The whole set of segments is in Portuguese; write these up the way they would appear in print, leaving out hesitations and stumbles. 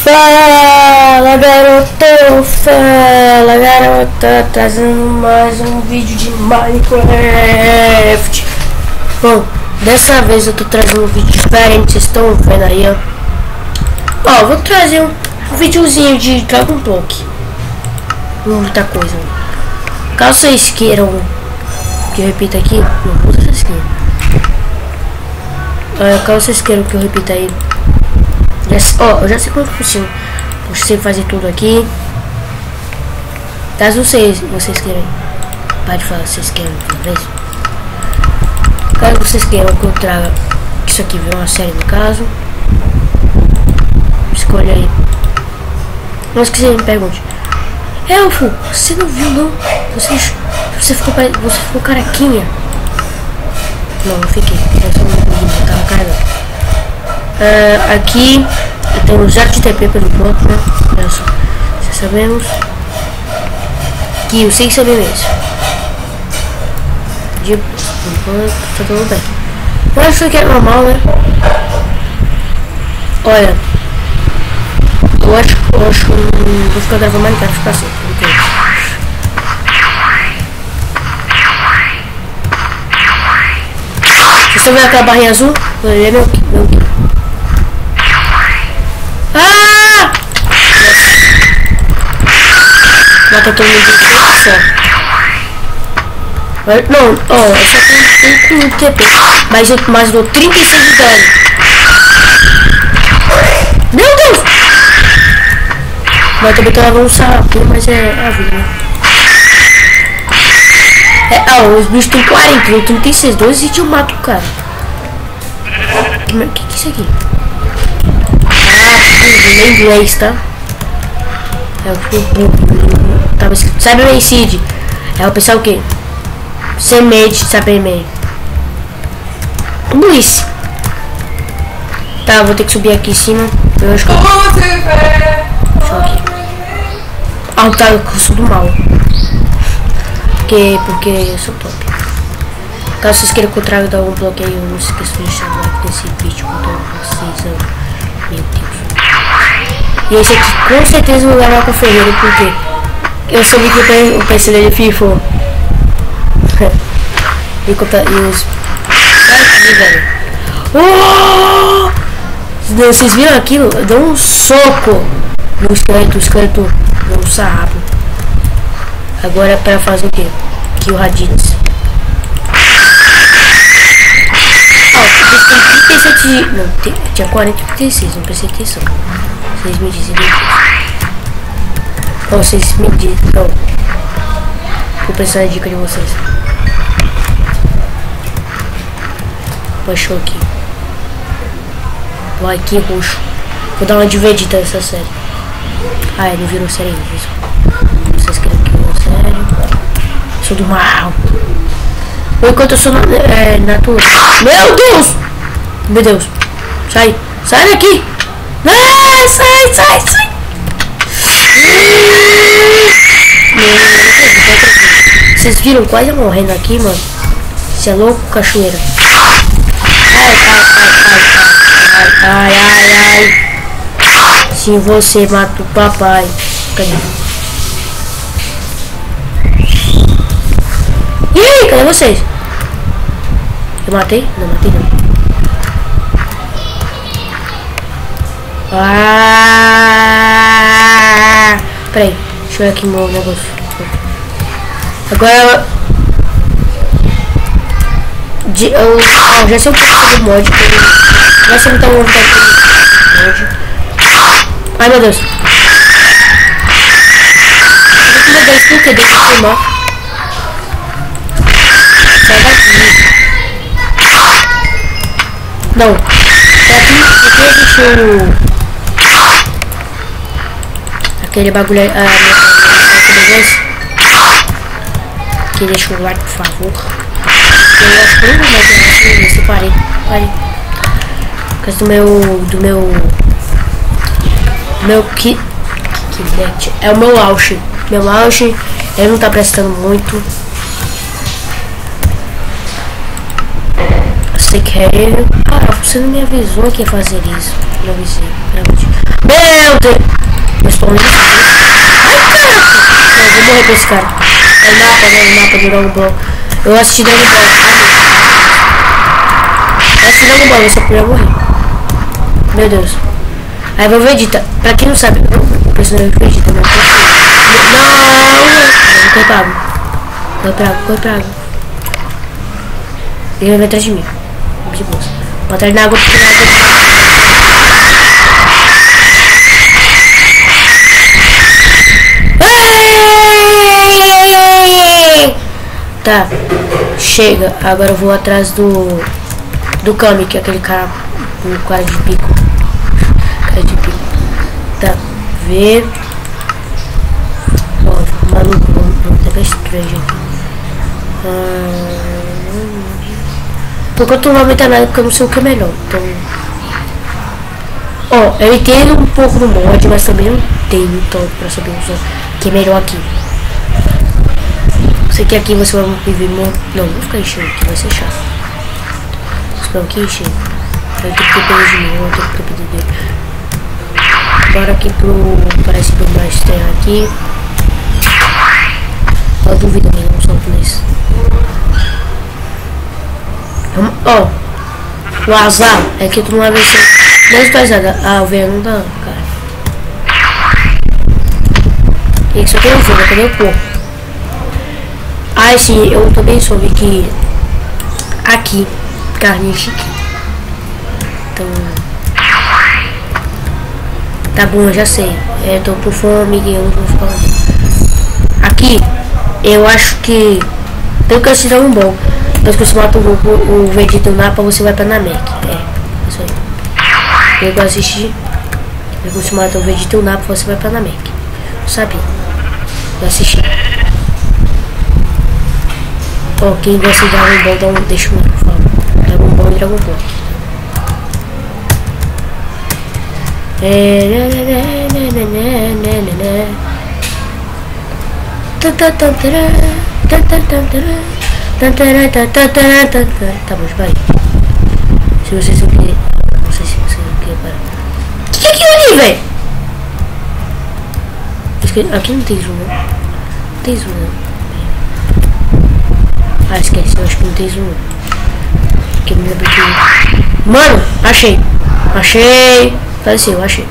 Fala garota, trazendo mais um vídeo de Minecraft. Bom, dessa vez eu tô trazendo um vídeo diferente, vocês estão vendo aí, ó. Ó, vou trazer um videozinho de Dragon Block. Muita coisa. Caso vocês queiram que eu repita aqui, não, vocês queiram. Caso vocês queiram que eu repita aí. Ó, eu já sei como funciona. Você fazer tudo aqui. Caso vocês queiram, pode falar, vocês querem uma vez. Caso vocês queiram que eu traga isso aqui, vir uma série no caso, escolha aí. Mas que você me pergunte, Elfo, você não viu não? Você ficou carequinha. Não, eu fiquei. Eu tava carregando. Aqui eu tenho um jato de TP pelo ponto, né? Já sabemos que eu sei que saber mesmo. De enquanto tá tudo bem. Eu acho que é normal, né? Olha, eu acho vou ficar gravando Minecraft pra sempre. Vocês estão vendo aquela barrinha azul? Ele é meu. Mata todo mundo só. Não, ó, eu só tenho TP, mas dou 36 de dano. Meu Deus! Mas também tava um sapo, mas é a vida, né? Os bichos tem 40, eu 36, 12 e eu mato o cara. Que é isso aqui? Em inglês, tá? Tava escrito Cyberman Seed. Aí eu pensei o que? Semente de Cyberman. Burrice. Tá, vou ter que subir aqui em cima. Eu acho que deixa eu aqui. Ah, tá, eu sou do mal. Porque eu sou top. Caso vocês queiram que eu traga algum bloqueio, eu não esqueça de deixar o like nesse vídeo com todos vocês. Meu Deus. E esse aqui com certeza vou gravar com o Ferreiro, porque eu soube que o PC dele FIFA. E os aqui, velho. Oh! Vocês viram aquilo? Deu um soco no esqueleto, o esqueleto deu um sarrafo. Agora é pra fazer o que? Aqui o Raditz. Tem 37. Não, tinha 40 e 36, não prestei atenção. Vocês me dizem depois. Vocês me dizem. Não. Vou precisar da dica de vocês. Baixou aqui. Vai aqui roxo. Vou dar uma dividida nessa série. Ah, ele virou série ainda. Vocês querem que eu série? Sou do mal. Enquanto eu sou natural. Meu Deus! Meu Deus! Sai! Sai daqui! Ah, sai! Vocês viram quase morrendo aqui, mano? Você é louco, cachoeira? Ai. Se você mata o papai. Cadê? E aí, cadê vocês? Eu matei? Não matei não. Peraí, deixa eu ver aqui meu negócio. Agora eu já sei um pouco sobre o mod. Já sei então o mod. Ai meu Deus. Eu vou dar isso que deixa eu filmar. Sai daqui. Não. Aqui existe aquele bagulho aí. Aqui deixa o like, por favor. Eu acho que eu não vou mais parei. Por causa do meu kit. É o meu launch. Meu launch, ele não tá prestando muito. Você quer ele? Ah, você não me avisou que ia fazer isso. Não vi sim. Meu Deus! Mas tô muito. Ai, caraca! Não, vou morrer pra esse cara. É o mapa, né? O mapa do Dragon Ball. Eu assisti Dragon Ball. Eu assisti Dragon Ball, você podia morrer. Meu Deus. Aí vai o Vegeta. Pra quem não sabe, o personagem do Vegeta, né? Não! Corre pra água. Corre pra água. Ele vai atrás de mim. De boa. Vou atrás da água porque na água. Tá. Chega. Agora eu vou atrás do Kami, que é aquele cara com cara de pico. Tá. Vê. Ó, maluco. Vamos pegar esse trade aqui. Porque eu tô aumentando nada porque eu não sei o que é melhor. Então. Ó, eu entendo um pouco do mod, mas também não tenho tanto pra saber usar o que é melhor aqui. Sei que aqui você vai viver muito. Não, vou ficar enchendo aqui, vai ser chato. Espero que encher. Eu tenho que ter pelo de mim, eu tenho que ter pelo dele. Bora aqui parece pro mais terra aqui. Eu duvido mesmo, não solto nesse. Ó, o azar é que tu não vai ver se Deus pesada. Ah, o velho não dá, cara. E que só tem um velho, cadê o porco? Ah, sim, eu também soube que aqui carne é chique. Então tá bom, eu já sei. Eu tô com fome e eu não vou ficar. Aqui eu acho que tem que assistir um bom. Depois que você mata o Vegeta no mapa, você vai pra Namek. É, isso aí. Eu assisti. Depois que você mata o Vegeta no mapa, você vai pra Namek. Eu sabia. Eu assisti. Ó, quem gosta de Dragon Ball, deixa um like, por favor. Dragon Ball e Dragon Ball. Tá bom, espera aí. Se vocês não querem. Não sei se vocês não querem parar. Que é aquilo ali, velho? Aqui não tem zoom, não. Não tem zoom, não. Ah, esquece, eu acho que não tem zoom. Porque me lembra que. Mano, achei. Achei. Apareceu, achei.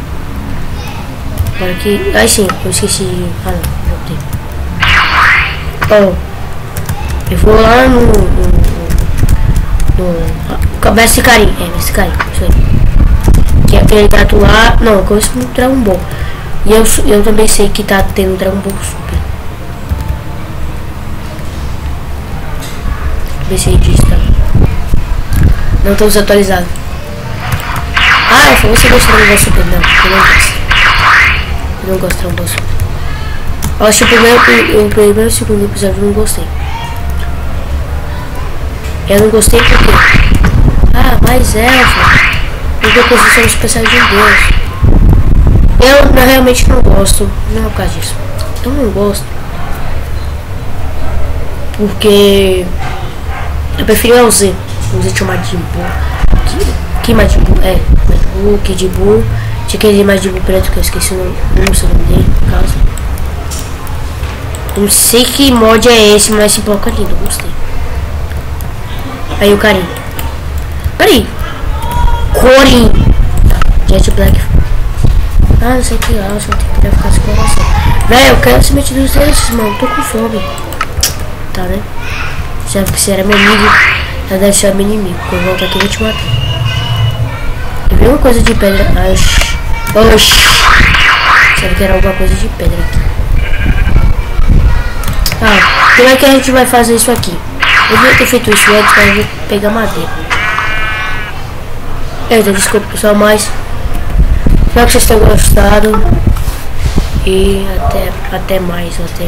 Agora aqui. Aí sim, eu esqueci. Ah não, já tem. Ó. Eu vou lá no Mestre Karin. É, Mestre Karin, isso aí. Que é aquele gato lá. Não, eu conheço muito Dragon Ball. E eu também sei que tá tendo Dragon Ball Super. Pensei disso, tá? Não tô desatualizado. Ah, foi você gostou do Dragon Ball Super? Não, eu não gosto. Eu não gosto do Dragon Ball Super. Eu acho que o primeiro e o segundo episódio eu não gostei. Eu não gostei porque... Ah, mas elfa. Porque eu consigo ser especial de Deus. Eu realmente não gosto. Não é por causa disso. Eu não gosto. Porque... Eu prefiro o Z. O Z tinha o Majin Buu. Que Majin Buu? É, Majin Buu, Kid Buu. Tinha aquele Majin Buu preto que eu esqueci o nome. Não sei o nome dele, por causa. Não sei que mod é esse, mas esse bloco é lindo, gostei. Aí o Karin. Peraí. Corin. Jet Black. Ah, não sei o que lá, só tem que ficar essa coloração. Véi, eu quero semente dos desses, mano. Tô com fome. Tá, né? Já que você era meu amigo, já deve ser meu inimigo. Quando eu voltar aqui eu vou te matar. Eu vi uma coisa de pedra. Oxi. Oxi. Sabe que era alguma coisa de pedra aqui. Ah, como é que a gente vai fazer isso aqui? Eu devia ter feito isso antes, mas eu vou pegar madeira. Eita, desculpa pessoal, mas espero que vocês tenham gostado. E até mais, até